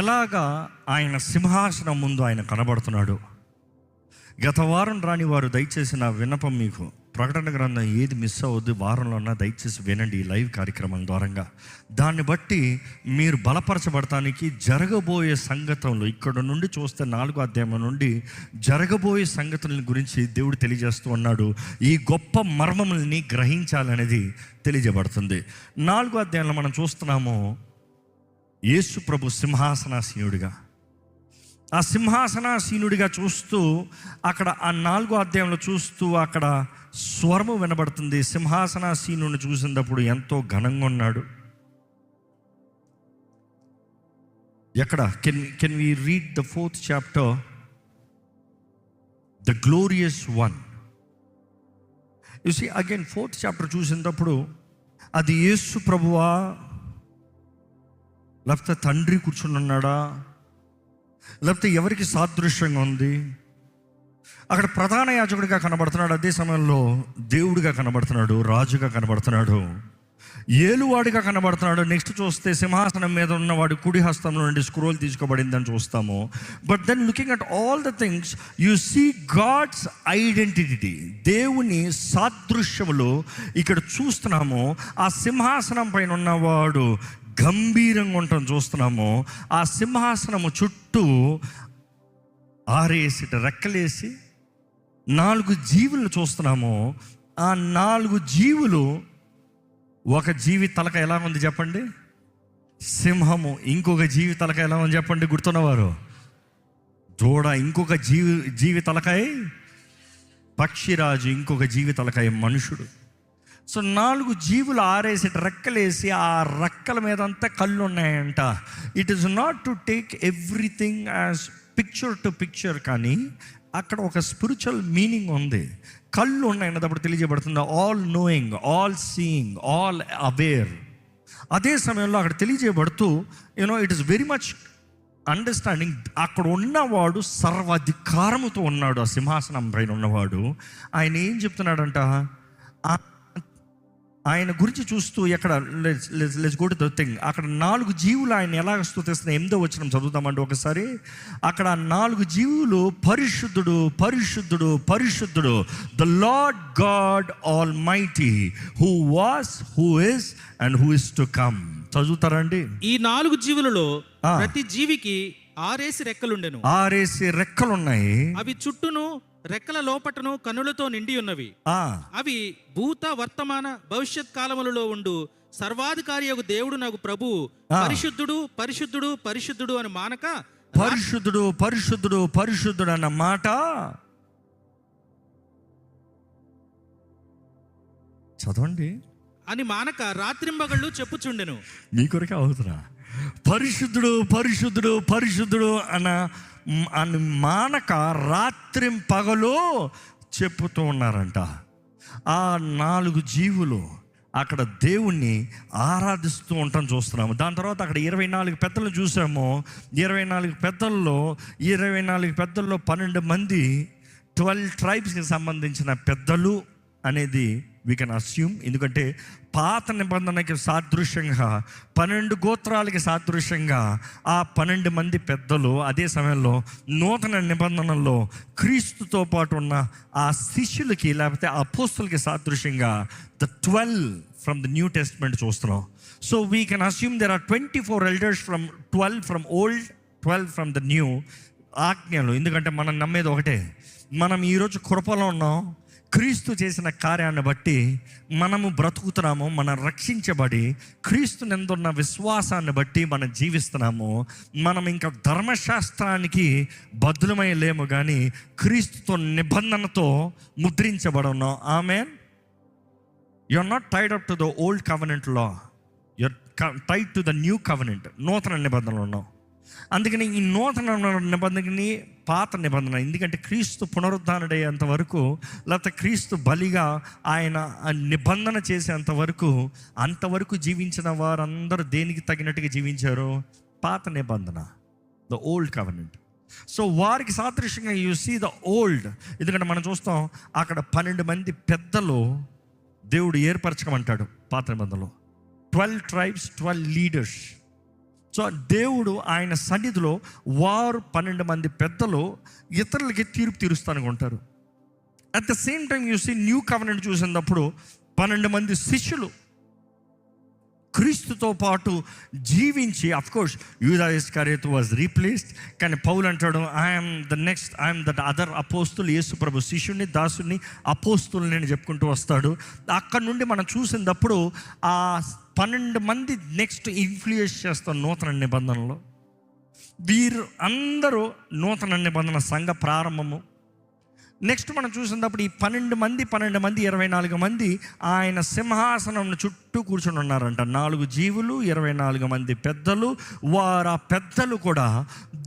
ఎలాగా ఆయన సింహాసనం ముందు ఆయన కనబడుతున్నాడు. గత వారం రాని వారు దయచేసి నా విన్నపం మీకు, ప్రకటన గ్రంథం ఏది మిస్ అవ్వద్దు, వారంలో ఉన్నా దయచేసి వినండి ఈ లైవ్ కార్యక్రమం ద్వారంగా. దాన్ని బట్టి మీరు బలపరచబడటానికి జరగబోయే సంగతులు ఇక్కడ నుండి చూస్తే 4వ అధ్యాయం నుండి జరగబోయే సంగతుల గురించి దేవుడు తెలియజేస్తూ ఉన్నాడు. ఈ గొప్ప మర్మముల్ని గ్రహించాలనేది తెలియజేయబడుతుంది. 4వ అధ్యాయంలో మనం చూస్తున్నాము యేసు ప్రభు సింహాసనాసీనుడిగా, ఆ సింహాసనాసీనుడిగా చూస్తూ అక్కడ ఆ 4వ అధ్యాయంలో చూస్తూ అక్కడ స్వరము వినబడుతుంది. సింహాసనాసీనుడిని చూసినప్పుడు ఎంతో ఘనంగా ఉన్నాడు. ఎక్కడ can we read the 4th chapter, the glorious one. You see again 4th chapter చూసినప్పుడు అది యేసు ప్రభువా, లేకపోతే తండ్రి కూర్చుని ఉన్నాడా, లేకపోతే ఎవరికి సాదృశ్యంగా ఉంది? అక్కడ ప్రధాన యాజకుడిగా కనబడుతున్నాడు, అదే సమయంలో దేవుడిగా కనబడుతున్నాడు, రాజుగా కనబడుతున్నాడు, ఏలువాడిగా కనబడుతున్నాడు. నెక్స్ట్ చూస్తే సింహాసనం మీద ఉన్నవాడు కుడి హస్తంలో నుండి స్క్రోల్ తీసుకోబడిందని చూస్తాము. But then looking at all the things you see God's identity, దేవుని సాదృశ్యములు ఇక్కడ చూస్తున్నాము. ఆ సింహాసనం పైన ఉన్నవాడు గంభీరంగా ఉండటం చూస్తున్నాము. ఆ సింహాసనము చుట్టూ 6 రెక్కలేసి 4 జీవులను చూస్తున్నాము. ఆ 4 జీవులు, ఒక జీవి తలక ఎలా ఉంది చెప్పండి, సింహము. ఇంకొక జీవి తలక ఎలా ఉంది చెప్పండి, గుర్తున్నవారు, దూడ. ఇంకొక జీవి తలకాయ పక్షిరాజు, ఇంకొక జీవి తలకాయ మనుషుడు. సో 4 జీవులు 6 రెక్కలేసి ఆ రెక్కల మీద అంతా కళ్ళు ఉన్నాయంట. It is not to take everything as picture to picture, కానీ అక్కడ ఒక స్పిరిచువల్ మీనింగ్ ఉంది. కళ్ళు ఉన్నాయన్నప్పుడు తెలియజేయబడుతుంది all knowing, all seeing, all aware. అదే సమయంలో అక్కడ తెలియజేయబడుతూ it is very much understanding. అక్కడ ఉన్నవాడు సర్వాధికారముతో ఉన్నాడు. ఆ సింహాసనం పైన ఉన్నవాడు ఆయన ఏం చెప్తున్నాడంట, ఆయన గురించి చూస్తూ ఎక్కడ let's go to the thing. అక్కడ 4 జీవులు ఆయన ఎలా స్తుతిస్తున్నాయి, 8వ వచనం చదువుతామండి ఒకసారి. అక్కడ 4 జీవులు పరిశుద్ధుడు, పరిశుద్ధుడు, పరిశుద్ధుడు, the Lord God almighty, who was, who is and who is to come. చదువుతారండి. ఈ 4 జీవులలో ప్రతి జీవికి 6 రెక్కలుండెను. 6 రెక్కలున్నాయి. అవి చుట్టూను రెక్కల లోపటను కన్నులతో నిండి ఉన్నవి. అవి భూత వర్తమాన భవిష్యత్ కాలములలో ఉండు సర్వాధికారి యొక్క దేవుడు నాకు ప్రభు పరిశుద్ధుడు, పరిశుద్ధుడు, పరిశుద్ధుడు అని మానక, పరిశుద్ధుడు, పరిశుద్ధుడు, పరిశుద్ధుడు అన్న మాట చదవండి అని మానక రాత్రింబగళ్ళు చెప్పుచుండెను. మీ కొరకే అవుతున్నా. పరిశుద్ధుడు, పరిశుద్ధుడు, పరిశుద్ధుడు అని మానక రాత్రింపగలు చెప్పుతూ ఉన్నారంట. ఆ 4 జీవులు అక్కడ దేవుణ్ణి ఆరాధిస్తూ ఉంటాం చూస్తున్నాము. దాని తర్వాత అక్కడ 24 పెద్దలను చూసాము. 24 పెద్దల్లో 12 మంది 12 ట్రైబ్స్కి సంబంధించిన పెద్దలు అనేది వీ కెన్ అస్యూమ్. ఎందుకంటే పాత నిబంధనకి సాదృశ్యంగా 12 గోత్రాలకి సాదృశ్యంగా ఆ 12 మంది పెద్దలు, అదే సమయంలో నూతన నిబంధనలో క్రీస్తుతో పాటు ఉన్న ఆ శిష్యులకి లేకపోతే అపోస్తులకి సాదృశ్యంగా the 12 from the New Testament చూస్తున్నాం. So we can assume there are 24 elders from 12 from old, 12 from the new ఆజ్ఞలు. ఎందుకంటే మనం నమ్మేది ఒకటే, మనం ఈరోజు కృపలో ఉన్నాం. క్రీస్తు చేసిన కార్యాన్ని బట్టి మనము బ్రతుకుతున్నాము. మనం రక్షించబడి క్రీస్తు నందున్న విశ్వాసాన్ని బట్టి మనం జీవిస్తున్నాము. మనం ఇంకా ధర్మశాస్త్రానికి బద్ధులమై లేము, కానీ క్రీస్తుతో నిబంధనతో ముద్రించబడి ఉన్నాం. Amen. You are not tied up to the old covenant law, you are tied to the new covenant. నూతన నిబంధనలు ఉన్నాం. అందుకని ఈ నూతన నిబంధనని పాత నిబంధన, ఎందుకంటే క్రీస్తు పునరుద్ధానుడయ్యేంత వరకు, లేకపోతే క్రీస్తు బలిగా ఆయన నిబంధన చేసేంత వరకు, అంతవరకు జీవించిన వారందరూ దేనికి తగినట్టుగా జీవించారు? పాత నిబంధన, ద ఓల్డ్ కవెనెంట్. సో వారికి సాదృశ్యంగా యు సీ ద ఓల్డ్. ఎందుకంటే మనం చూస్తాం అక్కడ 12 మంది పెద్దలు దేవుడు ఏర్పరచమంటాడు పాత నిబంధనలో. 12 ట్రైబ్స్, 12 లీడర్స్. సో దేవుడు ఆయన సన్నిధిలో వారు 12 మంది పెద్దలు ఇతరులకి తీర్పు తీరుస్తానికి ఉంటారు. అట్ ద సేమ్ టైం చూసి న్యూ కవెనెంట్ చూసినప్పుడు 12 మంది శిష్యులు క్రీస్తుతో పాటు జీవించి, అఫ్ కోర్స్ యూదా ఇస్కరియోతు వాజ్ రీప్లేస్డ్. కానీ పౌలు అంటాడు, ఐఎమ్ దట్ అదర్ అపోస్తుల్, యేసు ప్రభు శిష్యుని, దాసుని, అపోస్తుల్ని అని చెప్పుకుంటూ వస్తాడు. అక్కడ నుండి మనం చూసినప్పుడు ఆ 12 మంది నెక్స్ట్ ఇన్ఫ్లుయెన్స్ చేస్తాం నూతన నిబంధనలో. వీరు అందరూ నూతన నిబంధన సంఘ ప్రారంభము. నెక్స్ట్ మనం చూసినప్పుడు ఈ 12 మంది 24 మంది ఆయన సింహాసనం చుట్టూ కూర్చొని ఉన్నారంట. 4 జీవులు, 24 మంది పెద్దలు. వారు ఆ పెద్దలు కూడా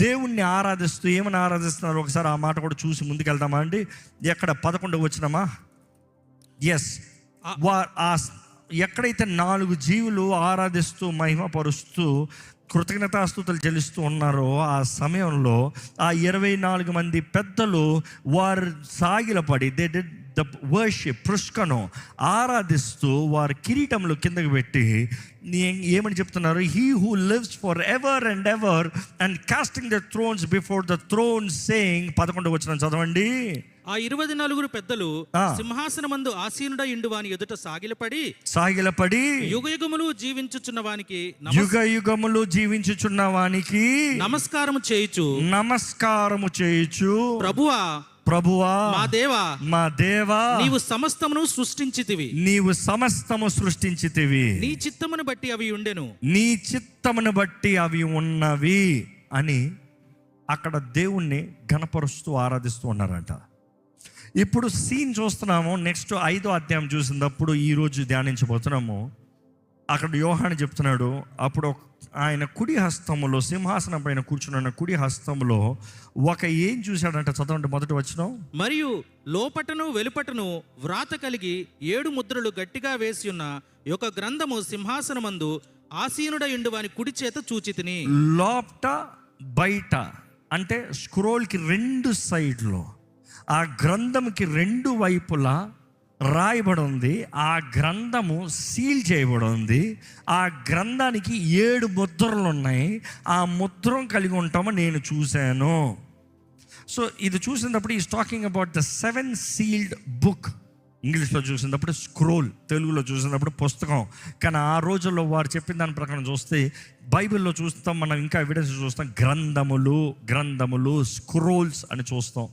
దేవుణ్ణి ఆరాధిస్తూ ఏమని ఆరాధిస్తున్నారు ఒకసారి ఆ మాట కూడా చూసి ముందుకెళ్దామా అండి. ఎక్కడ 11 వచ్చినామా? ఎస్, ఎక్కడైతే 4 జీవులు ఆరాధిస్తూ మహిమపరుస్తూ కృతజ్ఞతాస్తుతులు చెల్లిస్తూ ఉన్నారో ఆ సమయంలో ఆ 24 మంది పెద్దలు వారు సాగిలపడి దే డిడ్ ద వర్షిప్, పుష్కను ఆరాధిస్తూ వారి కిరీటంలో కిందకి పెట్టి ఏమని చెప్తున్నారు? He who lives for ever and ever and casting the thrones before the throne saying. 11 వచనం చదవండి. ఆ 24 పెద్దలు సింహాసనమందు ఆసీనుడై ఉండు వాని ఎదుట సాగిలపడి యుగయుగములు జీవించుచున్న వానికి నమస్కారము చేయుచు ప్రభువా మా దేవా నీవు సమస్తమును సృష్టించితివి, నీ చిత్తమును బట్టి అవి ఉన్నవి అని అక్కడ దేవుణ్ణి ఘనపరుస్తూ ఆరాధిస్తూ ఉన్నారంట. ఇప్పుడు సీన్ చూస్తున్నాము. నెక్స్ట్ 5వ అధ్యాయం చూసినప్పుడు ఈరోజు ధ్యానించబోతున్నాము. అక్కడ యోహాను చెప్తున్నాడు, అప్పుడు ఆయన కుడి హస్తములో, సింహాసనం పైన కూర్చున్న కుడి హస్తములో ఏం చూశాడంట? చదవండి మొదటి వచనం. మరియు లోపటను వెలుపటను వ్రాత కలిగి 7 ముద్రలు గట్టిగా వేసి ఉన్న ఒక గ్రంథము సింహాసనమందు ఆసీనుడై ఉండు వాని కుడి చేత చూచితిని. లోపట బయట అంటే స్క్రోల్కి 2 సైడ్లో ఆ గ్రంథంకి 2 వైపులా రాయబడి ఉంది. ఆ గ్రంథము సీల్ చేయబడి ఉంది. ఆ గ్రంథానికి 7 ముద్రలు ఉన్నాయి. ఆ ముద్రం కలిగి ఉంటామో నేను చూశాను. సో ఇది చూసినప్పుడు is talking about the 7 sealed book. ఇంగ్లీష్లో చూసినప్పుడు స్క్రోల్, తెలుగులో చూసినప్పుడు పుస్తకం. కానీ ఆ రోజుల్లో వారు చెప్పిన దాని ప్రకారం చూస్తే బైబిల్లో చూస్తాం, మనం ఇంకా ఎవిడెన్స్ చూస్తాం, గ్రంథములు స్క్రోల్స్ అని చూస్తాం.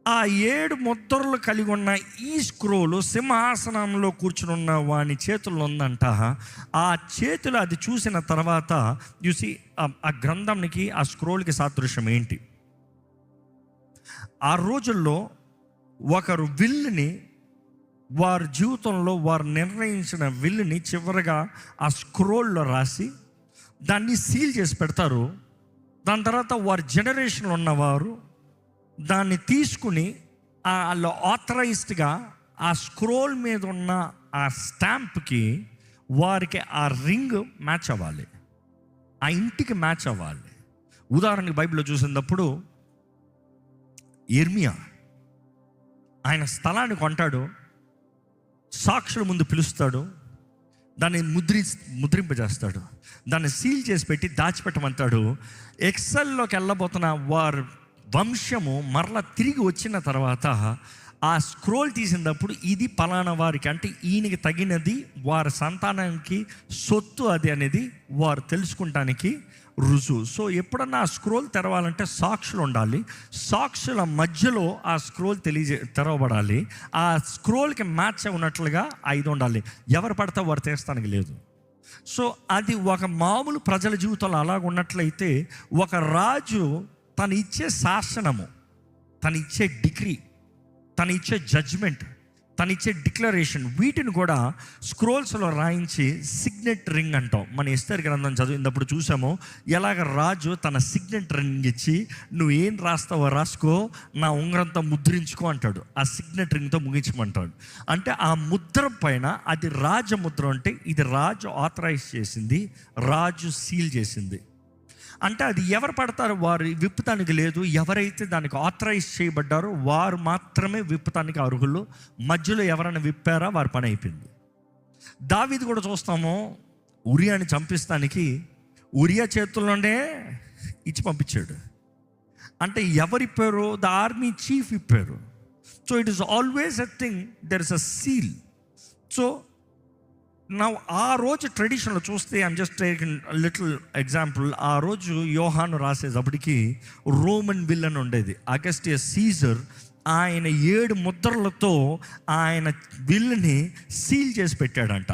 ఆ 7 ముద్రలు కలిగి ఉన్న ఈ స్క్రోలు సింహాసనంలో కూర్చుని ఉన్న వాని చేతుల్లో ఉందంట. ఆ చేతులు అది చూసిన తర్వాత చూసి ఆ గ్రంథంకి ఆ స్క్రోల్కి సాదృశ్యం ఏంటి? ఆ రోజుల్లో ఒకరు విల్లుని, వారి జీవితంలో వారు నిర్ణయించిన విల్లుని చివరిగా ఆ స్క్రోల్లో రాసి దాన్ని సీల్ చేసి పెడతారు. దాని తర్వాత వారి జనరేషన్లో ఉన్నవారు దాన్ని తీసుకుని వాళ్ళు ఆథరైజ్డ్గా ఆ స్క్రోల్ మీద ఉన్న ఆ స్టాంప్కి వారికి ఆ రింగ్ మ్యాచ్ అవ్వాలి, ఆ ఇంటికి మ్యాచ్ అవ్వాలి. ఉదాహరణకి బైబిల్లో చూసినప్పుడు యిర్మీయా ఆయన స్థలాన్ని కొంటాడు, సాక్షుల ముందు పిలుస్తాడు, దాన్ని ముద్రింపజేస్తాడు, దాన్ని సీల్ చేసి పెట్టి దాచిపెట్టమంటాడు. ఎక్సెల్లోకి వెళ్ళబోతున్న వారు వంశము మరలా తిరిగి వచ్చిన తర్వాత ఆ స్క్రోల్ తీసినప్పుడు ఇది పలానా వారికి, అంటే ఈయనకి తగినది, వారి సంతానానికి సొత్తు అది అనేది వారు తెలుసుకుంటానికి రుజువు. సో ఎప్పుడన్నా ఆ స్క్రోల్ తెరవాలంటే సాక్షులు ఉండాలి. సాక్షుల మధ్యలో ఆ స్క్రోల్ తెరవబడాలి. ఆ స్క్రోల్కి మ్యాచ్ ఉన్నట్లుగా 5 ఉండాలి. ఎవరు పడితే వారు తీస్తానికి లేదు. సో అది ఒక మామూలు ప్రజల జీవితంలో అలాగ ఉన్నట్లయితే ఒక రాజు తను ఇచ్చే శాసనము, తను ఇచ్చే డిగ్రీ, తను ఇచ్చే జడ్జ్మెంట్, తను ఇచ్చే డిక్లరేషన్, వీటిని కూడా స్క్రోల్స్లో రాయించి సిగ్నెట్ రింగ్ అంటాం. మన ఎస్తేర్ గ్రంథం చదివినప్పుడు చూసాము ఎలాగ రాజు తన సిగ్నెట్ రింగ్ ఇచ్చి నువ్వు ఏం రాస్తావో రాసుకో, నా ఉంగరంతో ముద్రించుకో అంటాడు. ఆ సిగ్నెట్ రింగ్తో ముగించమంటాడు. అంటే ఆ ముద్ర పైన అది రాజముద్ర, అంటే ఇది రాజు ఆథరైజ్ చేసింది, రాజు సీల్ చేసింది. అంటే అది ఎవరు పడతారో వారు విప్పుతానికి లేదు. ఎవరైతే దానికి ఆథరైజ్ చేయబడ్డారో వారు మాత్రమే విప్పుతానికి అర్హులు. మధ్యలో ఎవరైనా విప్పారా వారి పని అయిపోయింది. దావీదు కూడా చూస్తాము, ఉరియాని చంపిస్తానికి ఉరియా చేతుల్లోనే ఇచ్చి పంపించాడు. అంటే ఎవరు ఇప్పారు? ద ఆర్మీ చీఫ్ ఇప్పారు. So it is always a thing, there is a seal. So నా ఆ రోజు ట్రెడిషన్లో చూస్తే, I'm just taking little example. ఆ రోజు యోహాను రాసేటప్పటికి రోమన్ విల్ అని ఉండేది. అగస్టియస్ సీజర్ ఆయన 7 ముద్రలతో ఆయన విల్ని సీల్ చేసి పెట్టాడంట.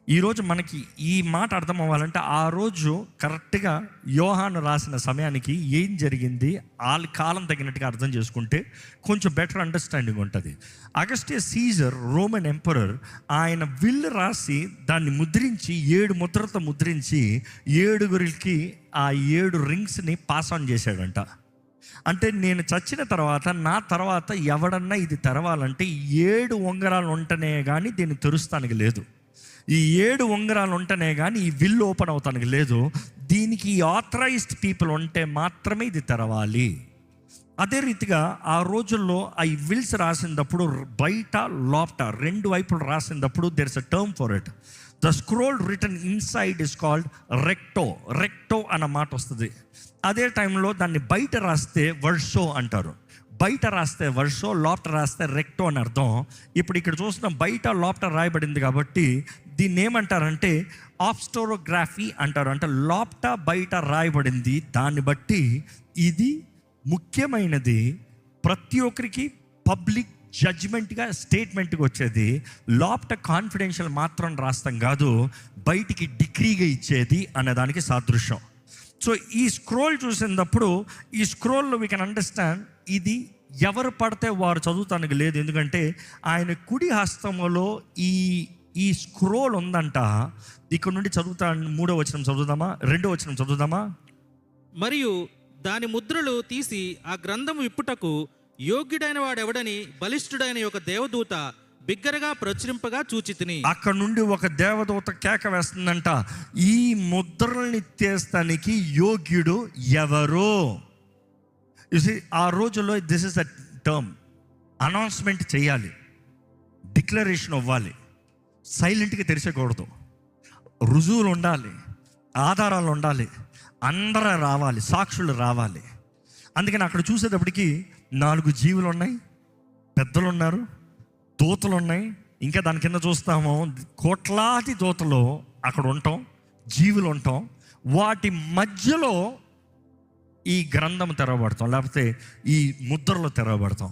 ఈరోజు మనకి ఈ మాట అర్థం అవ్వాలంటే, ఆ రోజు కరెక్ట్గా యోహాను రాసిన సమయానికి ఏం జరిగింది వాళ్ళ కాలం తగినట్టుగా అర్థం చేసుకుంటే కొంచెం బెటర్ అండర్స్టాండింగ్ ఉంటుంది. అగస్టియస్ సీజర్ రోమన్ ఎంపరర్ ఆయన విల్ రాసి దాన్ని ముద్రించి 7 ముద్రలతో ముద్రించి 7గురికి ఆ 7 రింగ్స్ని పాస్ ఆన్ చేశాడంట. అంటే నేను చచ్చిన తర్వాత నా తర్వాత ఎవడన్నా ఇది తెరవాలంటే 7 ఉంగరాలు ఉంటేనే కానీ దీన్ని తెరుస్తానికి లేదు. ఈ 7 ఉంగరాలు ఉంటేనే కానీ ఈ విల్ ఓపెన్ అవుతానికి లేదు. దీనికి ఆథరైజ్డ్ పీపుల్ ఉంటే మాత్రమే ఇది తెరవాలి. అదే రీతిగా ఆ రోజుల్లో ఈ విల్స్ రాసినప్పుడు బయట లోపట 2 వైపులు రాసినప్పుడు there is a term for it. The scroll written inside is called recto అన్న మాట వస్తుంది. అదే టైంలో దాన్ని బయట రాస్తే వర్షో అంటారు. బయట రాస్తే వర్షో, లోపట రాస్తే రెక్టో అని అర్థం. ఇప్పుడు ఇక్కడ చూస్తున్నాం బయట లోపట రాయబడింది కాబట్టి దీన్ని ఏమంటారంటే ఆబ్స్టోరోగ్రఫీ అంటారు. అంటే లోపట బయట రాయబడింది. దాన్ని బట్టి ఇది ముఖ్యమైనది, ప్రతి ఒక్కరికి పబ్లిక్ జడ్జ్మెంట్గా స్టేట్మెంట్గా వచ్చేది. లోపట కాన్ఫిడెన్షియల్ మాత్రం రాస్తాం కాదు, బయటికి డిగ్రీగా ఇచ్చేది అన్నదానికి సాదృశ్యం. సో ఈ స్క్రోల్ చూసినప్పుడు ఈ స్క్రోల్లో వీ కెన్ అండర్స్టాండ్ ఇది ఎవరు పడితే వారు చదువుతానికి లేదు. ఎందుకంటే ఆయన కుడి హస్తంలో ఈ స్క్రోల్ ఉందంట. ఇక్కడ నుండి చదువుతాను. 3వ వచనం చదువుదామా? 2వ వచనం చదువుదామా? మరియు దాని ముద్రలు తీసి ఆ గ్రంథము విప్పుటకు యోగ్యుడైన వాడెవడని బలిష్ఠుడైన ఒక దేవదూత బిగ్గరగా ప్రచురింపగా చూచితిని. అక్కడ నుండి ఒక దేవదూత కేక వేస్తుందంట, ఈ ముద్రల్ని తీస్తానికి యోగ్యుడు ఎవరు? ఆ రోజుల్లో this is the term. Announcement చేయాలి, డిక్లరేషన్ అవ్వాలి, సైలెంట్గా తెరిచకూడదు, రుజువులు ఉండాలి, ఆధారాలు ఉండాలి, అందరూ రావాలి, సాక్షులు రావాలి. అందుకని అక్కడ చూసేటప్పటికి 4 జీవులు ఉన్నాయి, పెద్దలు ఉన్నారు, దూతలు ఉన్నాయి. ఇంకా దాని కింద చూస్తాము కోట్లాది దూతలు అక్కడ ఉంటాం, జీవులు ఉంటాం. వాటి మధ్యలో ఈ గ్రంథం తెరవబడతాం, లేకపోతే ఈ ముద్రలో తెరవబడతాం.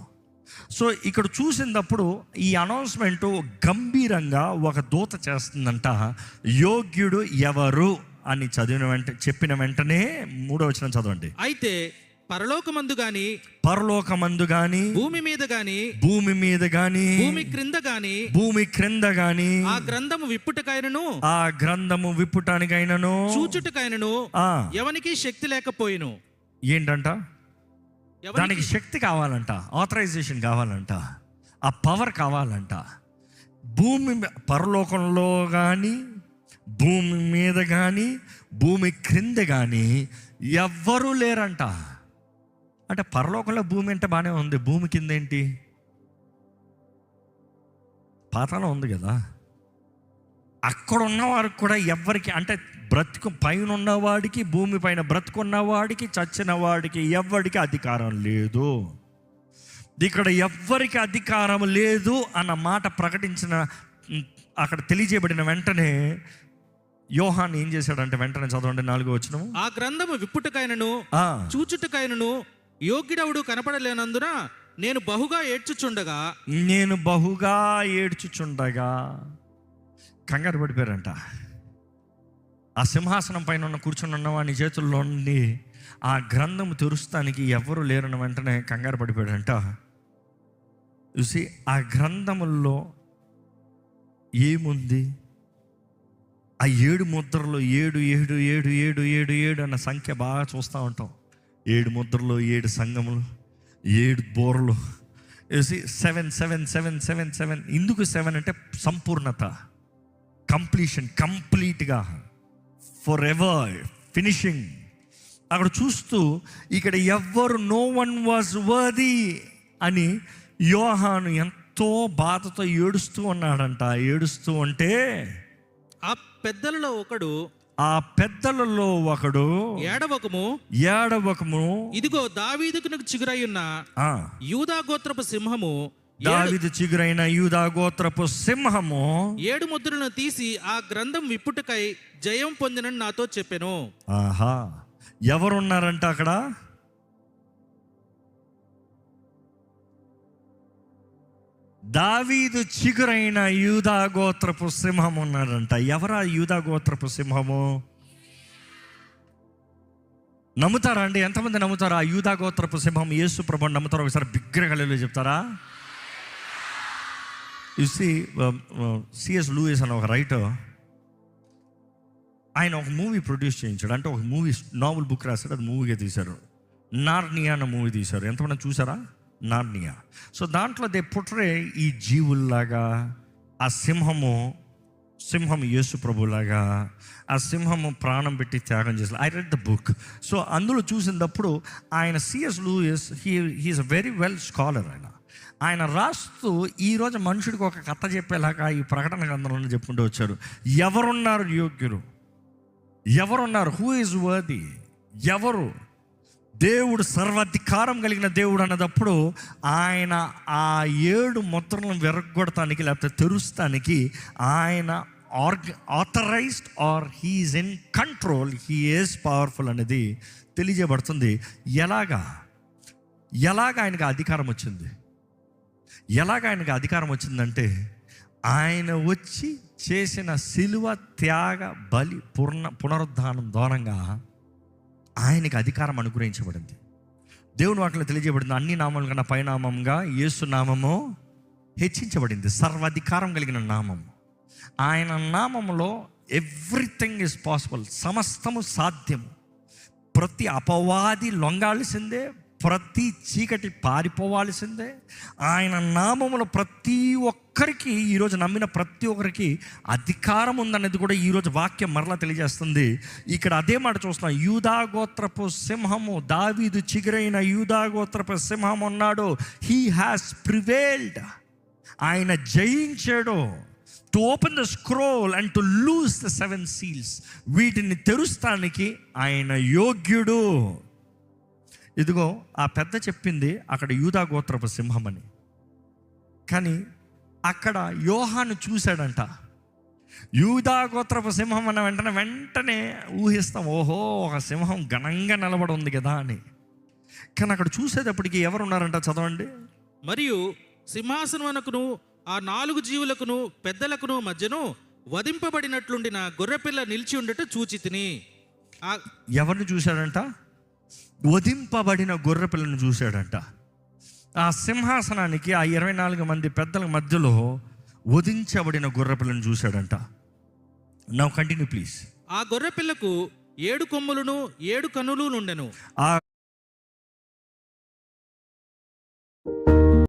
సో ఇక్కడ చూసినప్పుడు ఈ అనౌన్స్మెంట్ గంభీరంగా ఒక దూత చేస్తుందంట, యోగ్యుడు ఎవరు అని చెప్పిన వెంటనే 3వ వచనం చదవండి. అయితే పరలోకమందు గాని భూమి మీద గాని భూమి క్రింద గాని ఆ గ్రంథము విప్పుటానికైనను చూచుటకైనను ఎవనికి శక్తి లేకపోయిను. ఏంటంట? దానికి శక్తి కావాలంట, ఆథరైజేషన్ కావాలంట, ఆ పవర్ కావాలంట. పరలోకంలో కానీ భూమి మీద కానీ భూమి క్రింద కానీ ఎవ్వరూ లేరంట. అంటే పరలోకంలో భూమి అంటే బాగానే ఉంది, భూమి కింద ఏంటి? పాతాళం ఉంది కదా. అక్కడ ఉన్నవారికి కూడా ఎవ్వరికి, అంటే పైన ఉన్నవాడికి, భూమి పైన బ్రతుకున్నవాడికి, చచ్చిన వాడికి ఎవ్వడికి అధికారం లేదు. ఇక్కడ ఎవ్వరికి అధికారం లేదు అన్న మాట ప్రకటించిన, అక్కడ తెలియజేయబడిన వెంటనే యోహాను ఏం చేశాడంటే, వెంటనే చదవండి 4వ వచనం. ఆ గ్రంథము విప్పుటకైనను చూచుటకైనను యోగ్యుడవుడు కనపడలేనందున నేను బహుగా ఏడ్చుచుండగా కంగారు పడిపోయారంట. ఆ సింహాసనం పైన కూర్చొని ఉన్నవాని చేతుల్లో నుండి ఆ గ్రంథము తెరుస్తానికి ఎవరు లేరన్న వెంటనే కంగారు పడిపోయాడంట. చూసి ఆ గ్రంథముల్లో ఏముంది? ఆ 7 ముద్రలు 7 7 7 7 7 7 అన్న సంఖ్య బాగా చూస్తూ ఉంటాం. 7 ముద్రలు, 7 సంఘములు, 7 బోర్లు. 7 7 7 7 7. ఎందుకు 7 అంటే సంపూర్ణత, కంప్లీషన్, కంప్లీట్గా, ఫర్ ఎవర్, ఫినిషింగ్. అక్కడ చూస్తూ ఇక్కడ ఎవ్వరు, నో వన్ వాజ్ వర్ది అని యోహాను ఎంతో బాధతో ఏడుస్తూ ఉన్నాడంట. ఏడుస్తూ ఉంటే ఆ పెద్దలలో ఒకడు ఆ పెద్దలలో ఒకడు ఏడవకము, ఇదిగో దావీదుకు చిగురయ్యున్న యూదా గోత్రపు సింహము, దావీదు చిగురైన యూదా గోత్రపు సింహము 7 ముద్రలను తీసి ఆ గ్రంథం విప్పుటకై జయం పొందినని నాతో చెప్పెను. ఆహా, ఎవరున్నారంట అక్కడ? దావీదు చిగురైన యూదా గోత్రపు సింహం ఉన్నాడంట. ఎవరా యూదా గోత్రపు సింహము? నమ్ముతారా అండి? ఎంతమంది నమ్ముతారా? ఆ యూదా గోత్రపు సింహం యేసు ప్రభువుని నమ్ముతారా? ఒకసారి బిగ్గరగా హల్లెలూయా చెప్తారా? సిఎస్ లూయిస్ అనే ఒక రైటర్, ఆయన ఒక మూవీ ప్రొడ్యూస్ చేయించాడు. అంటే ఒక మూవీ నావెల్ బుక్ రాశాడు, అది మూవీగా తీశారు. నార్నియా అన్న మూవీ తీశారు. ఎంతమంది చూసారా నార్నియా? సో దాంట్లో దే పుట్రే ఈ జీవుల్లాగా, ఆ సింహం యేసు ప్రభులాగా, ఆ సింహము ప్రాణం పెట్టి త్యాగం చేసి. I read the book. So అందులో చూసినప్పుడు ఆయన C S Lewis, he's a very well scholar. ఆయన రాస్తూ ఈరోజు మనుషుడికి ఒక కథ చెప్పేలాగా ఈ ప్రకటన గ్రంథంలో చెప్పుకుంటూ వచ్చారు. ఎవరున్నారు యోగ్యులు, ఎవరున్నారు, హూ ఈజ్ వర్ది, ఎవరు? దేవుడు సర్వాధికారం కలిగిన దేవుడు అన్నదప్పుడు ఆయన ఆ 7 ముద్రలను విరగొడటానికి లేకపోతే తెరుస్తానికి ఆయన authorized or he's in control, he is powerful అనేది తెలియజేయబడుతుంది. ఎలాగా ఆయనకు అధికారం వచ్చింది? ఆయనకు అధికారం వచ్చిందంటే ఆయన వచ్చి చేసిన శిలువ త్యాగ బలి పునరుద్ధానం ద్వారంగా ఆయనకి అధికారం అనుగ్రహించబడింది. దేవుని వాక్యంలో తెలియజేయబడింది, అన్ని నామముల కన్నా పైనామంగా యేసు నామము హెచ్చించబడింది. సర్వాధికారం కలిగిన నామము. ఆయన నామములో ఎవ్రీథింగ్ ఈజ్ పాసిబుల్. సమస్తము సాధ్యము. ప్రతి అపవాది లొంగాల్సిందే, ప్రతి చీకటి పారిపోవాల్సిందే. ఆయన నామములో ప్రతి ఒక్కరికి, ఈరోజు నమ్మిన ప్రతి ఒక్కరికి అధికారం ఉందనేది కూడా ఈరోజు వాక్యం మరలా తెలియజేస్తుంది. ఇక్కడ అదే మాట చూస్తున్నాం. యూదా గోత్రపు సింహము, దావీదు చిగురైన యూదా గోత్రపు సింహం ఉన్నాడు. He has prevailed. ఆయన జయించాడు. To open the scroll and to loose the 7 seals. వీటిని తెరుస్తానికి ఆయన యోగ్యుడు. ఇదిగో ఆ పెద్ద చెప్పింది అక్కడ యూదా గోత్రపు సింహం అని. కానీ అక్కడ యోహాను చూశాడంట. యూదా గోత్రపు సింహం అన్న వెంటనే ఊహిస్తాం, ఓహో ఒక సింహం ఘనంగా నిలబడి ఉంది కదా అని. కానీ అక్కడ చూసేటప్పటికి ఎవరున్నారంట? చదవండి. మరియు సింహాసనమునకును ఆ 4 జీవులకును పెద్దలకును మధ్యను వధింపబడినట్లుండిన గొర్రెపిల్ల నిలిచి ఉండట చూచితిని. ఎవరిని చూశాడంట? వధింపబడిన గొర్రెపిల్లను చూశాడంట. ఆ సింహాసనానికి ఆ 24 మంది పెద్దల మధ్యలో వధించబడిన గొర్రెపిల్లను చూశాడంట. Now continue please. ఆ గొర్రెపిల్లకు 7 కొమ్ములను 7 కన్నులు నుండెను. ఆ